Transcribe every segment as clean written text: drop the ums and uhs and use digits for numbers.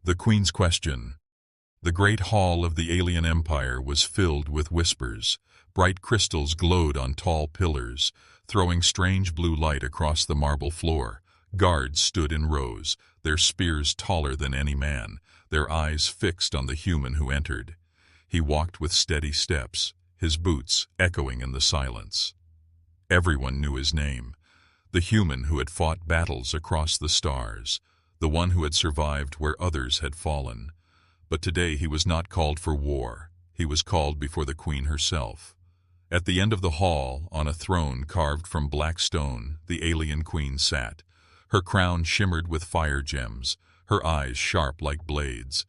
The Queen's question. The great hall of the alien empire was filled with whispers. Bright crystals glowed on tall pillars, throwing strange blue light across the marble floor. Guards stood in rows, their spears taller than any man, their eyes fixed on the human who entered. He walked with steady steps, his boots echoing in the silence. Everyone knew his name, the human who had fought battles across the stars, the one who had survived where others had fallen. But today he was not called for war. He was called before the Queen herself. At the end of the hall, on a throne carved from black stone, the alien Queen sat. Her crown shimmered with fire gems, her eyes sharp like blades.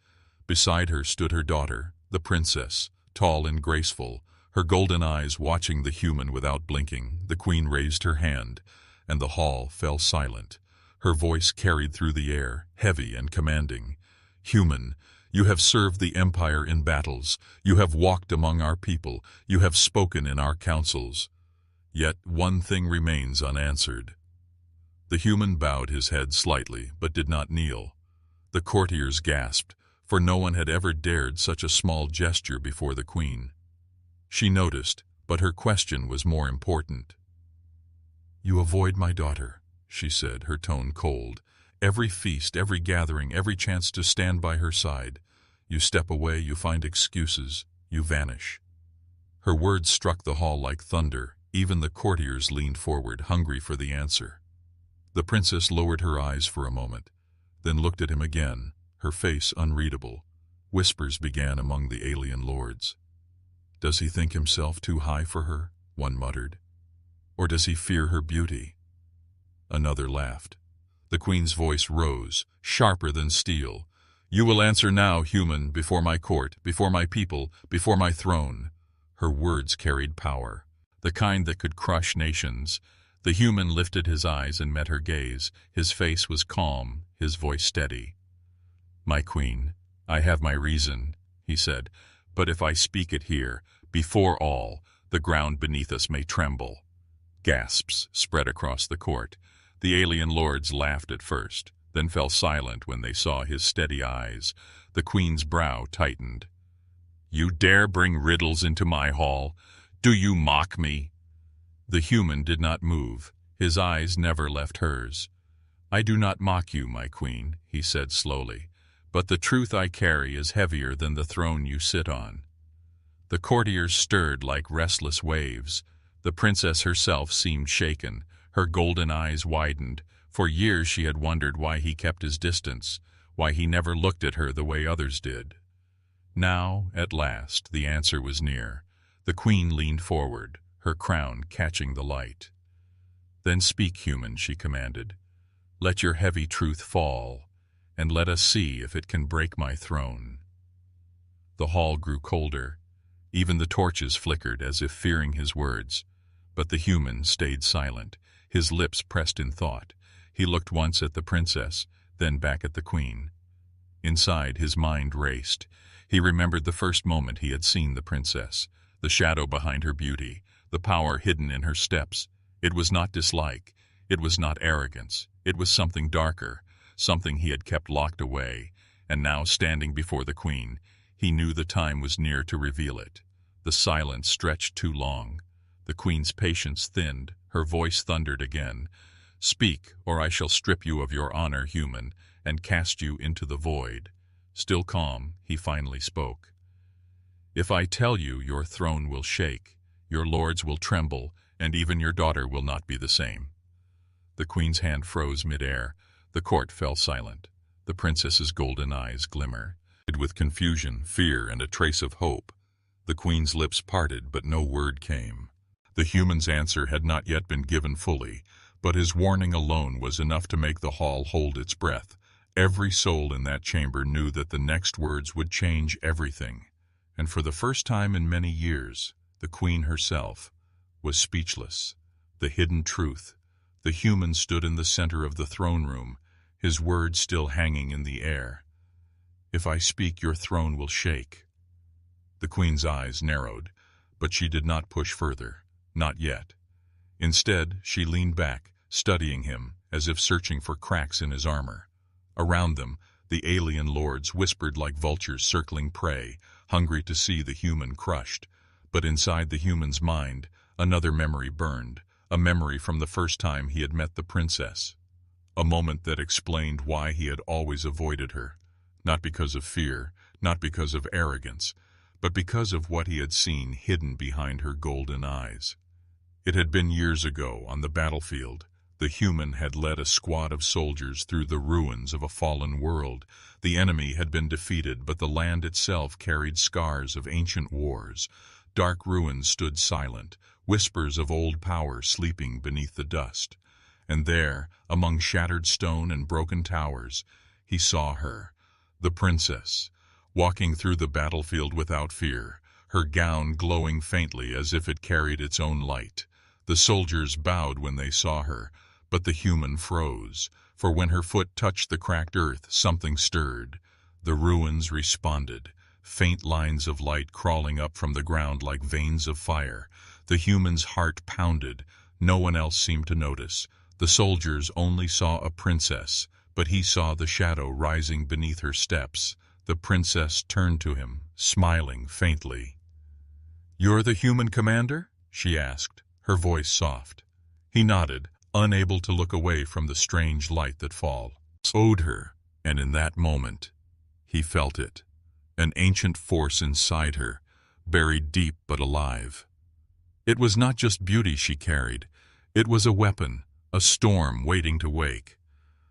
Beside her stood her daughter, the princess, tall and graceful, her golden eyes watching the human without blinking. The Queen raised her hand, and the hall fell silent. Her voice carried through the air, heavy and commanding. "Human, you have served the Empire in battles. You have walked among our people. You have spoken in our councils. Yet one thing remains unanswered." The human bowed his head slightly, but did not kneel. The courtiers gasped, for no one had ever dared such a small gesture before the Queen. She noticed, but her question was more important. "You avoid my daughter," she said, her tone cold. "Every feast, every gathering, every chance to stand by her side. You step away, you find excuses, you vanish." Her words struck the hall like thunder. Even the courtiers leaned forward, hungry for the answer. The princess lowered her eyes for a moment, then looked at him again, her face unreadable. Whispers began among the alien lords. "Does he think himself too high for her?" one muttered. "Or does he fear her beauty?" Another laughed. The Queen's voice rose, sharper than steel. "You will answer now, human, before my court, before my people, before my throne." Her words carried power, the kind that could crush nations. The human lifted his eyes and met her gaze. His face was calm, his voice steady. "My Queen, I have my reason," he said, "but if I speak it here, before all, the ground beneath us may tremble." Gasps spread across the court. The alien lords laughed at first, then fell silent when they saw his steady eyes. The Queen's brow tightened. "You dare bring riddles into my hall? Do you mock me?" The human did not move. His eyes never left hers. "I do not mock you, my Queen," he said slowly, "but the truth I carry is heavier than the throne you sit on." The courtiers stirred like restless waves. The princess herself seemed shaken. Her golden eyes widened. For years she had wondered why he kept his distance, why he never looked at her the way others did. Now, at last, the answer was near. The Queen leaned forward, her crown catching the light. "Then speak, human," she commanded. "Let your heavy truth fall, and let us see if it can break my throne." The hall grew colder. Even the torches flickered as if fearing his words. But the human stayed silent, his lips pressed in thought. He looked once at the princess, then back at the Queen. Inside, his mind raced. He remembered the first moment he had seen the princess, the shadow behind her beauty, the power hidden in her steps. It was not dislike, it was not arrogance, it was something darker, something he had kept locked away, and now standing before the Queen, he knew the time was near to reveal it. The silence stretched too long. The Queen's patience thinned, her voice thundered again. "Speak, or I shall strip you of your honor, human, and cast you into the void." Still calm, he finally spoke. "If I tell you, your throne will shake, your lords will tremble, and even your daughter will not be the same." The Queen's hand froze mid-air. The court fell silent. The princess's golden eyes glimmered with confusion, fear, and a trace of hope. The Queen's lips parted, but no word came. The human's answer had not yet been given fully, but his warning alone was enough to make the hall hold its breath. Every soul in that chamber knew that the next words would change everything. And for the first time in many years, the Queen herself was speechless. The hidden truth. The human stood in the center of the throne room, his words still hanging in the air. "If I speak, your throne will shake." The Queen's eyes narrowed, but she did not push further. Not yet. Instead, she leaned back, studying him, as if searching for cracks in his armor. Around them, The alien lords whispered like vultures circling prey, hungry to see the human crushed. But inside the human's mind, another memory burned, a memory from the first time he had met the princess. A moment that explained why he had always avoided her, not because of fear, not because of arrogance, but because of what he had seen hidden behind her golden eyes. It had been years ago, on the battlefield. The human had led a squad of soldiers through the ruins of a fallen world. The enemy had been defeated, but the land itself carried scars of ancient wars. Dark ruins stood silent, whispers of old power sleeping beneath the dust. And there, among shattered stone and broken towers, he saw her, the princess, walking through the battlefield without fear, her gown glowing faintly as if it carried its own light. The soldiers bowed when they saw her, but the human froze, for when her foot touched the cracked earth, something stirred. The ruins responded, faint lines of light crawling up from the ground like veins of fire. The human's heart pounded. No one else seemed to notice. The soldiers only saw a princess, but he saw the shadow rising beneath her steps. The princess turned to him, smiling faintly. "You're the human commander?" she asked, her voice soft. He nodded, unable to look away from the strange light that followed her, and in that moment, he felt it, an ancient force inside her, buried deep but alive. It was not just beauty she carried, it was a weapon, a storm waiting to wake.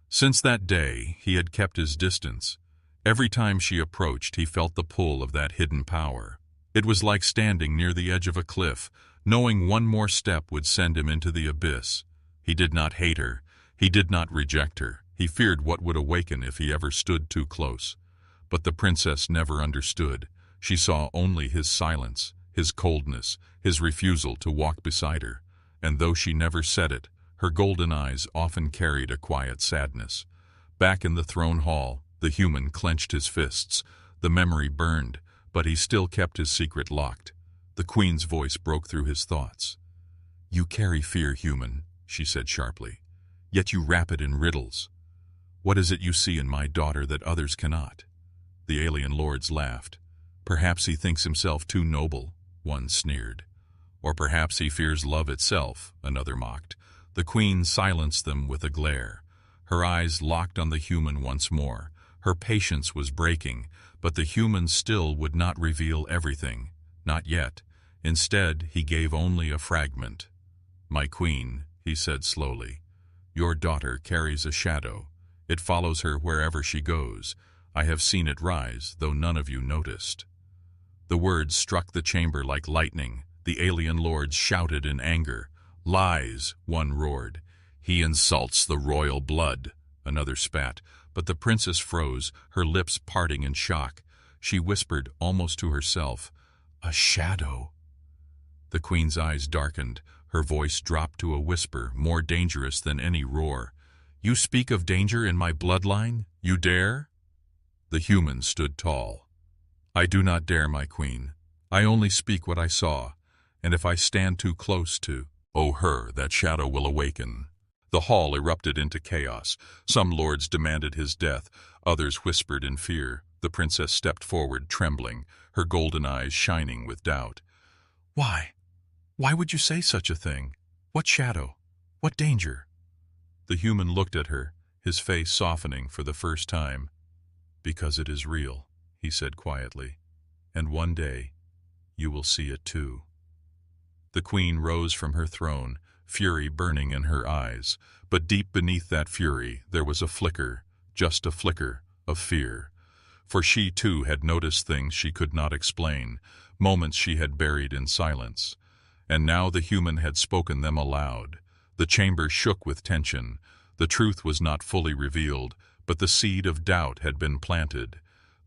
Since that day, he had kept his distance. Every time she approached, he felt the pull of that hidden power. It was like standing near the edge of a cliff, knowing one more step would send him into the abyss. He did not hate her. He did not reject her. He feared what would awaken if he ever stood too close. But the princess never understood. She saw only his silence, his coldness, his refusal to walk beside her. And though she never said it, her golden eyes often carried a quiet sadness. Back in the throne hall, the human clenched his fists. The memory burned, but he still kept his secret locked. The queen's voice broke through his thoughts. "You carry fear, human," she said sharply, "yet you wrap it in riddles. What is it you see in my daughter that others cannot?" The alien lords laughed. "Perhaps he thinks himself too noble," one sneered. "Or perhaps he fears love itself," another mocked. The queen silenced them with a glare. Her eyes locked on the human once more. Her patience was breaking, but the human still would not reveal everything. Not yet. Instead, he gave only a fragment. "My queen," he said slowly, "your daughter carries a shadow. It follows her wherever she goes. I have seen it rise, though none of you noticed." The words struck the chamber like lightning. The alien lords shouted in anger. "Lies," one roared. "He insults the royal blood," another spat. But the princess froze, her lips parting in shock. She whispered, almost to herself, "A shadow." The queen's eyes darkened. Her voice dropped to a whisper, more dangerous than any roar. "You speak of danger in my bloodline? You dare?" The human stood tall. "I do not dare, my queen. I only speak what I saw, and if I stand too close to her, that shadow will awaken." The hall erupted into chaos. Some lords demanded his death, others whispered in fear. The princess stepped forward, trembling, her golden eyes shining with doubt. "Why? Why would you say such a thing? What shadow? What danger?" The human looked at her, his face softening for the first time. "Because it is real," he said quietly, "and one day you will see it too." The queen rose from her throne, fury burning in her eyes, but deep beneath that fury there was a flicker, just a flicker, of fear. For she too had noticed things she could not explain, moments she had buried in silence. And now the human had spoken them aloud. The chamber shook with tension. The truth was not fully revealed, but the seed of doubt had been planted.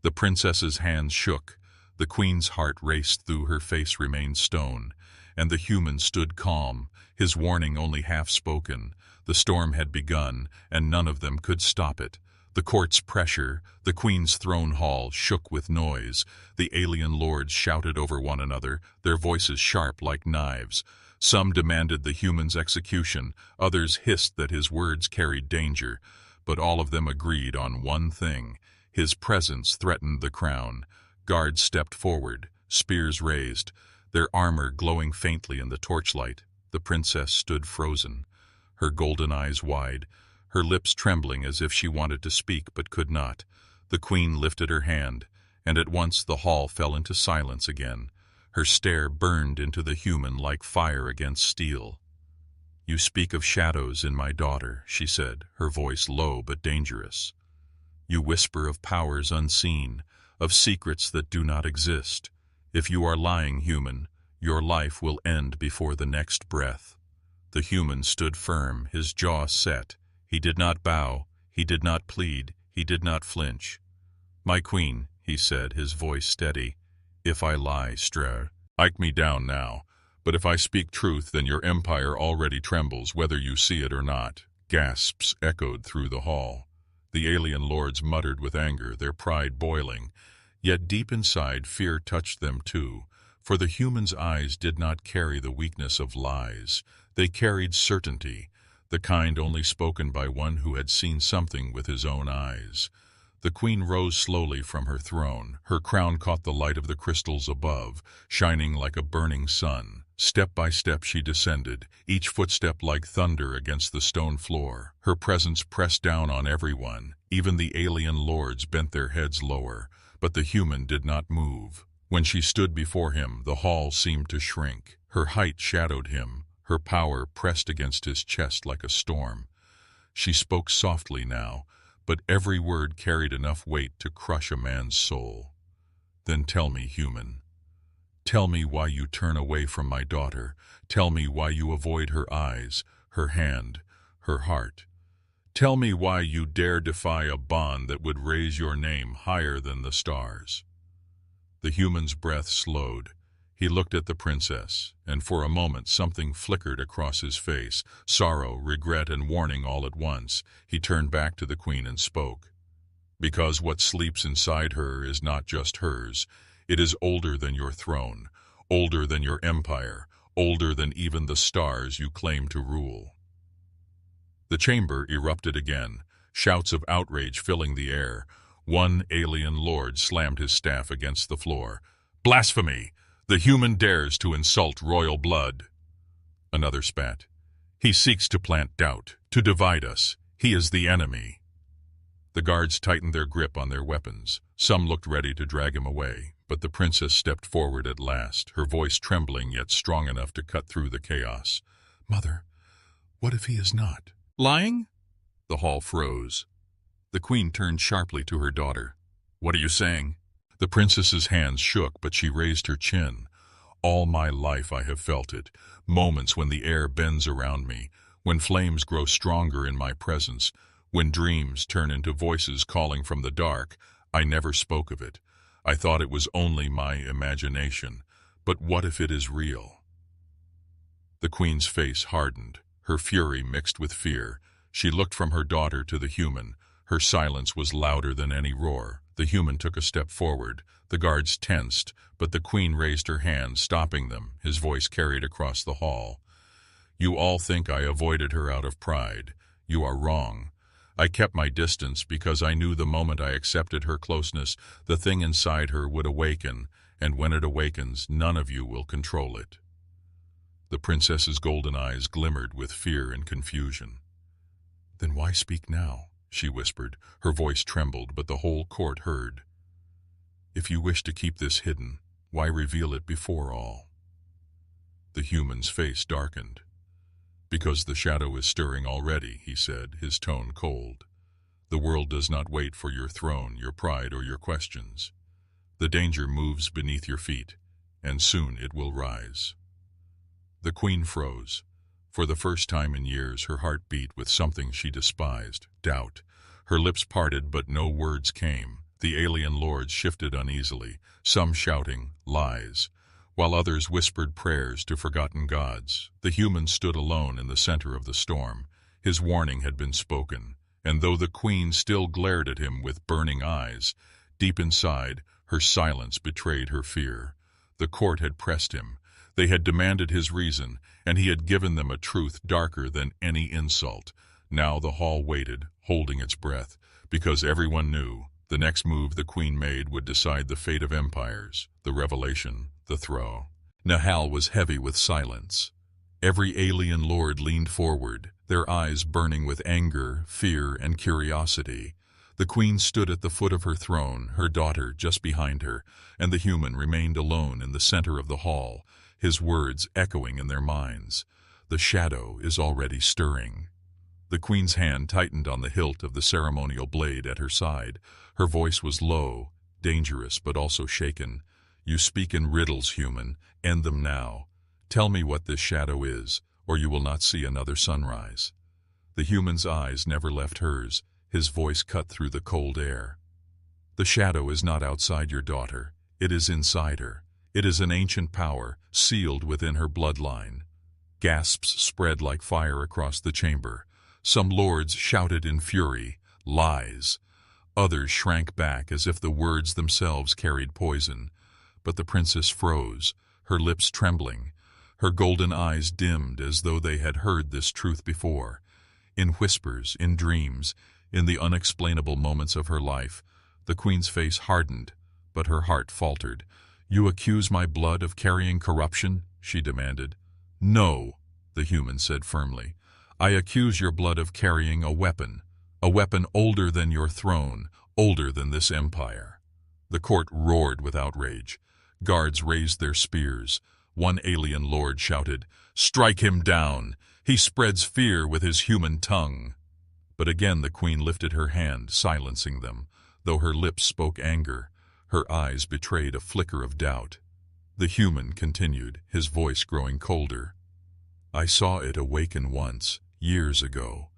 The princess's hands shook. The queen's heart raced through her face remained stone. And the human stood calm, his warning only half spoken. The storm had begun, and none of them could stop it. The court's pressure, the queen's throne hall shook with noise. The alien lords shouted over one another, their voices sharp like knives. Some demanded the human's execution, others hissed that his words carried danger. But all of them agreed on one thing. His presence threatened the crown. Guards stepped forward, spears raised, their armor glowing faintly in the torchlight. The princess stood frozen, her golden eyes wide, her lips trembling as if she wanted to speak but could not. The queen lifted her hand, and at once the hall fell into silence again. Her stare burned into the human like fire against steel. "You speak of shadows in my daughter," she said, her voice low but dangerous. "You whisper of powers unseen, of secrets that do not exist. If you are lying, human, your life will end before the next breath." The human stood firm, his jaw set. He did not bow, he did not plead, he did not flinch. "My queen," he said, his voice steady, "if I lie, strike me down now. But if I speak truth, then your empire already trembles, whether you see it or not." Gasps echoed through the hall. The alien lords muttered with anger, their pride boiling. Yet deep inside, fear touched them too, for the human's eyes did not carry the weakness of lies. They carried certainty, the kind only spoken by one who had seen something with his own eyes. The queen rose slowly from her throne. Her crown caught the light of the crystals above, shining like a burning sun. Step by step she descended, each footstep like thunder against the stone floor. Her presence pressed down on everyone. Even the alien lords bent their heads lower, but the human did not move. When she stood before him, the hall seemed to shrink. Her height shadowed him, her power pressed against his chest like a storm. She spoke softly now, but every word carried enough weight to crush a man's soul. "Then tell me, human. Tell me why you turn away from my daughter. Tell me why you avoid her eyes, her hand, her heart. Tell me why you dare defy a bond that would raise your name higher than the stars." The human's breath slowed. He looked at the princess, and for a moment something flickered across his face, sorrow, regret, and warning all at once. He turned back to the queen and spoke. "Because what sleeps inside her is not just hers. It is older than your throne, older than your empire, older than even the stars you claim to rule." The chamber erupted again, shouts of outrage filling the air. One alien lord slammed his staff against the floor. "Blasphemy! The human dares to insult royal blood." Another spat. "He seeks to plant doubt, to divide us. He is the enemy." The guards tightened their grip on their weapons. Some looked ready to drag him away, but the princess stepped forward at last, her voice trembling yet strong enough to cut through the chaos. "Mother, what if he is not?" "Lying?" The hall froze. The queen turned sharply to her daughter. "What are you saying?" The princess's hands shook, but she raised her chin. "All my life I have felt it, moments when the air bends around me, when flames grow stronger in my presence, when dreams turn into voices calling from the dark. I never spoke of it. I thought it was only my imagination. But what if it is real?" The queen's face hardened, her fury mixed with fear. She looked from her daughter to the human. Her silence was louder than any roar. The human took a step forward. The guards tensed, but the queen raised her hand, stopping them. His voice carried across the hall. "You all think I avoided her out of pride. You are wrong. I kept my distance because I knew the moment I accepted her closeness, the thing inside her would awaken, and when it awakens, none of you will control it." The princess's golden eyes glimmered with fear and confusion. "Then why speak now?" she whispered. Her voice trembled, but the whole court heard. "If you wish to keep this hidden, why reveal it before all?" The human's face darkened. "Because the shadow is stirring already," he said, his tone cold. "The world does not wait for your throne, your pride, or your questions. The danger moves beneath your feet, and soon it will rise." The queen froze. For the first time in years, her heart beat with something she despised, doubt. Her lips parted, but no words came. The alien lords shifted uneasily, some shouting, "Lies," while others whispered prayers to forgotten gods. The human stood alone in the center of the storm. His warning had been spoken, and though the queen still glared at him with burning eyes, deep inside, her silence betrayed her fear. The court had pressed him. They had demanded his reason, and he had given them a truth darker than any insult. Now the hall waited, holding its breath, because everyone knew The next move the queen made would decide the fate of empires, the revelation, the throw. Nahal was heavy with silence. Every alien lord leaned forward, their eyes burning with anger, fear, and curiosity. The queen stood at the foot of her throne, her daughter just behind her, and the human remained alone in the center of the hall, his words echoing in their minds. The shadow is already stirring. The queen's hand tightened on the hilt of the ceremonial blade at her side. Her voice was low, dangerous, but also shaken. You speak in riddles, human. End them now. Tell me what this shadow is, or you will not see another sunrise. The human's eyes never left hers. His voice cut through the cold air. The shadow is not outside your daughter. It is inside her. It is an ancient power, sealed within her bloodline. Gasps spread like fire across the chamber. Some lords shouted in fury, "Lies!" Others shrank back as if the words themselves carried poison. But the princess froze, her lips trembling. Her golden eyes dimmed as though they had heard this truth before. In whispers, in dreams, in the unexplainable moments of her life, the queen's face hardened, but her heart faltered. "You accuse my blood of carrying corruption?" she demanded. "No," the human said firmly. "I accuse your blood of carrying a weapon older than your throne, older than this empire." The court roared with outrage. Guards raised their spears. One alien lord shouted, "Strike him down! He spreads fear with his human tongue." But again the queen lifted her hand, silencing them. Though her lips spoke anger, her eyes betrayed a flicker of doubt. The human continued, his voice growing colder. "I saw it awaken once, years ago.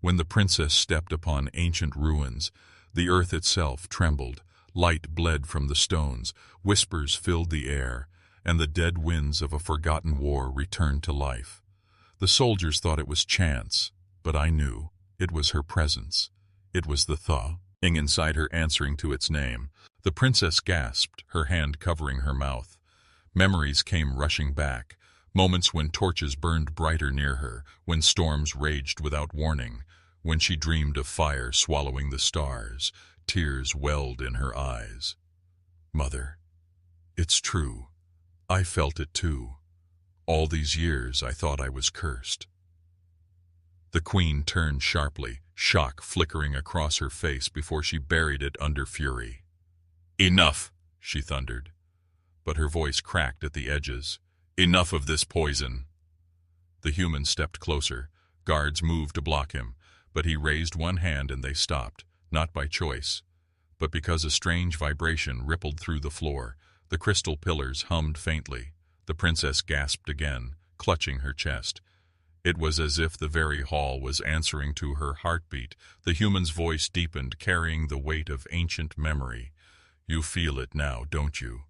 When the princess stepped upon ancient ruins, the earth itself trembled, light bled from the stones, whispers filled the air, and the dead winds of a forgotten war returned to life. The soldiers thought it was chance, but I knew. It was her presence. It was the thing inside her answering to its name." The princess gasped, her hand covering her mouth. Memories came rushing back, moments when torches burned brighter near her, when storms raged without warning, when she dreamed of fire swallowing the stars. Tears welled in her eyes. "Mother, it's true. I felt it too. All these years I thought I was cursed." The queen turned sharply, shock flickering across her face before she buried it under fury. "Enough," she thundered. But her voice cracked at the edges. "Enough of this poison." The human stepped closer. Guards moved to block him, but he raised one hand and they stopped, not by choice, but because a strange vibration rippled through the floor. The crystal pillars hummed faintly. The princess gasped again, clutching her chest. It was as if the very hall was answering to her heartbeat. The human's voice deepened, carrying the weight of ancient memory. "You feel it now, don't you?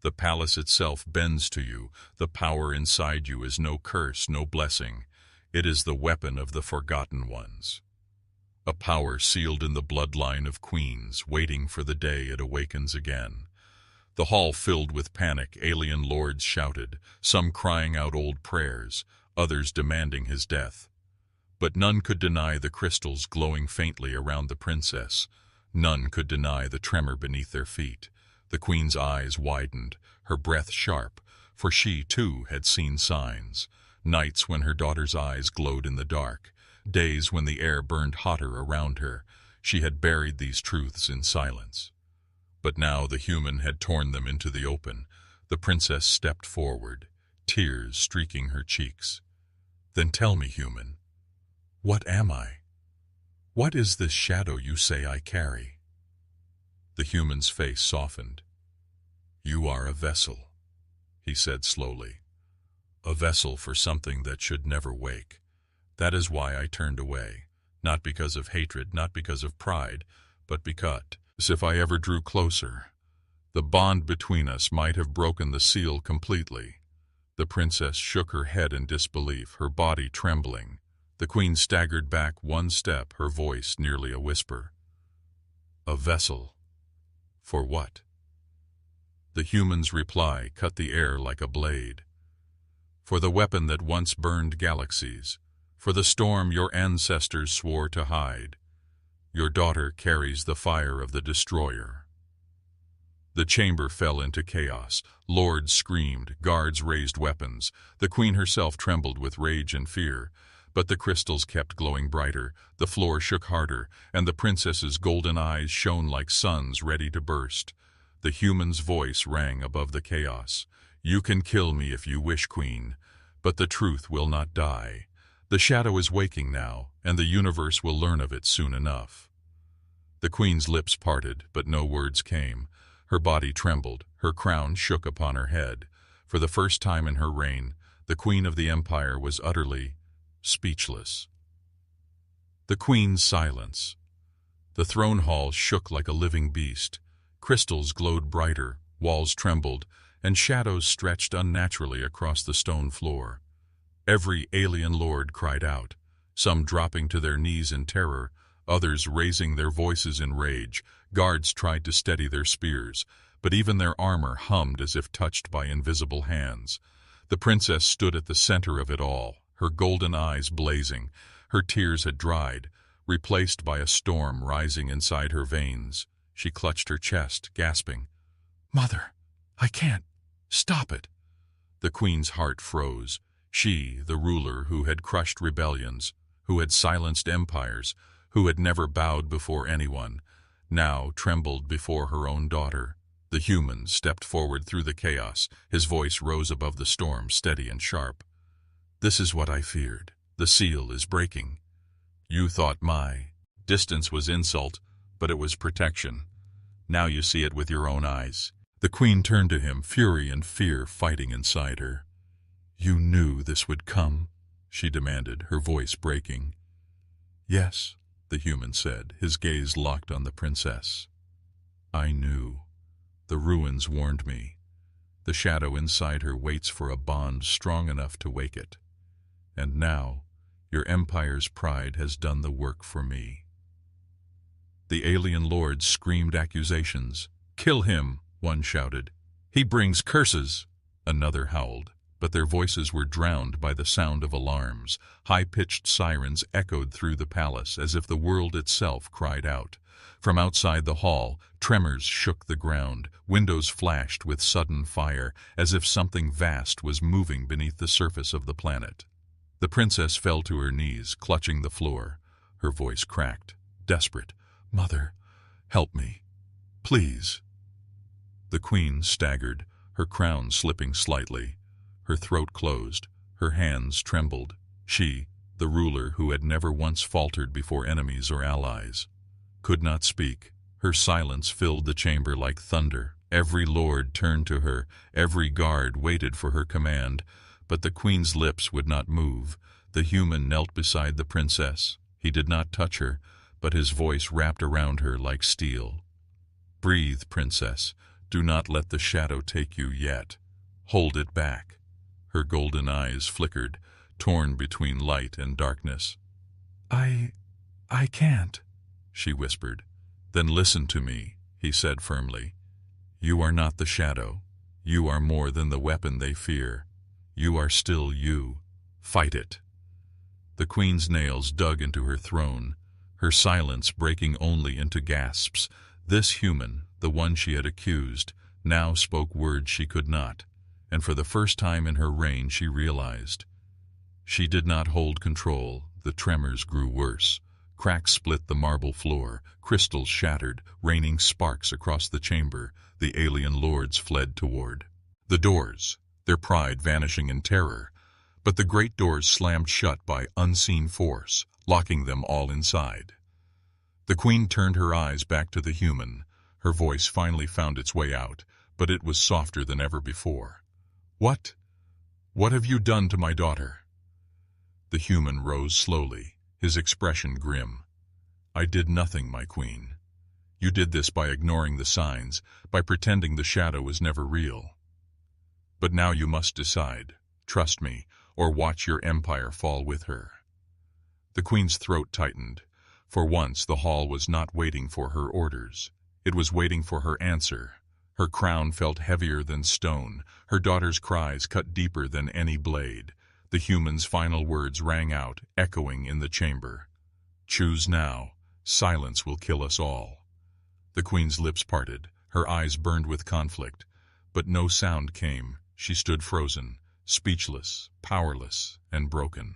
The palace itself bends to you. The power inside you is no curse, no blessing. It is the weapon of the forgotten ones. A power sealed in the bloodline of queens, waiting for the day it awakens again." The hall filled with panic. Alien lords shouted, some crying out old prayers, others demanding his death. But none could deny the crystals glowing faintly around the princess. None could deny the tremor beneath their feet. The queen's eyes widened, her breath sharp, for she, too, had seen signs. Nights when her daughter's eyes glowed in the dark, days when the air burned hotter around her. She had buried these truths in silence. But now the human had torn them into the open. The princess stepped forward, tears streaking her cheeks. "Then tell me, human, what am I? What is this shadow you say I carry?" The human's face softened. "You are a vessel," he said slowly. "A vessel for something that should never wake. That is why I turned away. Not because of hatred, not because of pride, but because if I ever drew closer, the bond between us might have broken the seal completely." The princess shook her head in disbelief, her body trembling. The queen staggered back one step, her voice nearly a whisper. "A vessel? For what?" The human's reply cut the air like a blade. "For the weapon that once burned galaxies, for the storm your ancestors swore to hide. Your daughter carries the fire of the destroyer." The chamber fell into chaos. Lords screamed, guards raised weapons. The queen herself trembled with rage and fear. But the crystals kept glowing brighter, the floor shook harder, and the princess's golden eyes shone like suns ready to burst. The human's voice rang above the chaos. "You can kill me if you wish, queen, but the truth will not die. The shadow is waking now, and the universe will learn of it soon enough." The queen's lips parted, but no words came. Her body trembled, her crown shook upon her head. For the first time in her reign, the queen of the empire was utterly speechless. The queen's silence. The throne hall shook like a living beast. Crystals glowed brighter, walls trembled, and shadows stretched unnaturally across the stone floor. Every alien lord cried out, some dropping to their knees in terror, others raising their voices in rage. Guards tried to steady their spears, but even their armor hummed as if touched by invisible hands. The princess stood at the center of it all, her golden eyes blazing. Her tears had dried, replaced by a storm rising inside her veins. She clutched her chest, gasping, "Mother, I can't. Stop it." The queen's heart froze. She, the ruler who had crushed rebellions, who had silenced empires, who had never bowed before anyone, now trembled before her own daughter. The human stepped forward through the chaos. His voice rose above the storm, steady and sharp. "This is what I feared. The seal is breaking. You thought my distance was insult, but it was protection. Now you see it with your own eyes." The queen turned to him, fury and fear fighting inside her. "You knew this would come?" she demanded, her voice breaking. "Yes," the human said, his gaze locked on the princess. "I knew. The ruins warned me. The shadow inside her waits for a bond strong enough to wake it. And now, your empire's pride has done the work for me." The alien lords screamed accusations. "Kill him," one shouted. "He brings curses," another howled. But their voices were drowned by the sound of alarms. High-pitched sirens echoed through the palace as if the world itself cried out. From outside the hall, tremors shook the ground. Windows flashed with sudden fire, as if something vast was moving beneath the surface of the planet. The princess fell to her knees, clutching the floor. Her voice cracked, desperate. "Mother, help me. Please." The queen staggered, her crown slipping slightly. Her throat closed, her hands trembled. She, the ruler who had never once faltered before enemies or allies, could not speak. Her silence filled the chamber like thunder. Every lord turned to her, every guard waited for her command, but the queen's lips would not move. The human knelt beside the princess. He did not touch her, but his voice wrapped around her like steel. "Breathe, princess. Do not let the shadow take you yet. Hold it back." Her golden eyes flickered, torn between light and darkness. I can't," she whispered. "Then listen to me," he said firmly. "You are not the shadow. You are more than the weapon they fear. You are still you. Fight it." The queen's nails dug into her throne, her silence breaking only into gasps. This human, the one she had accused, now spoke words she could not. And for the first time in her reign she realized. She did not hold control. The tremors grew worse. Cracks split the marble floor, crystals shattered, raining sparks across the chamber. The alien lords fled toward the doors, their pride vanishing in terror. But the great doors slammed shut by unseen force, locking them all inside. The queen turned her eyes back to the human. Her voice finally found its way out, but it was softer than ever before. What have you done to my daughter?" The human rose slowly, his expression grim. "I did nothing, my queen. You did this by ignoring the signs, by pretending the shadow was never real. But now you must decide. Trust me, or watch your empire fall with her." The queen's throat tightened. For once the hall was not waiting for her orders. It was waiting for her answer. Her crown felt heavier than stone. Her daughter's cries cut deeper than any blade. The human's final words rang out, echoing in the chamber. "Choose now. Silence will kill us all. The queen's lips parted, her eyes burned with conflict, but no sound came. She stood frozen, speechless, powerless, and broken.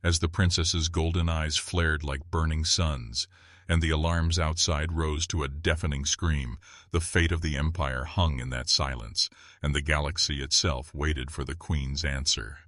As the princess's golden eyes flared like burning suns, and the alarms outside rose to a deafening scream, the fate of the empire hung in that silence, and the galaxy itself waited for the queen's answer.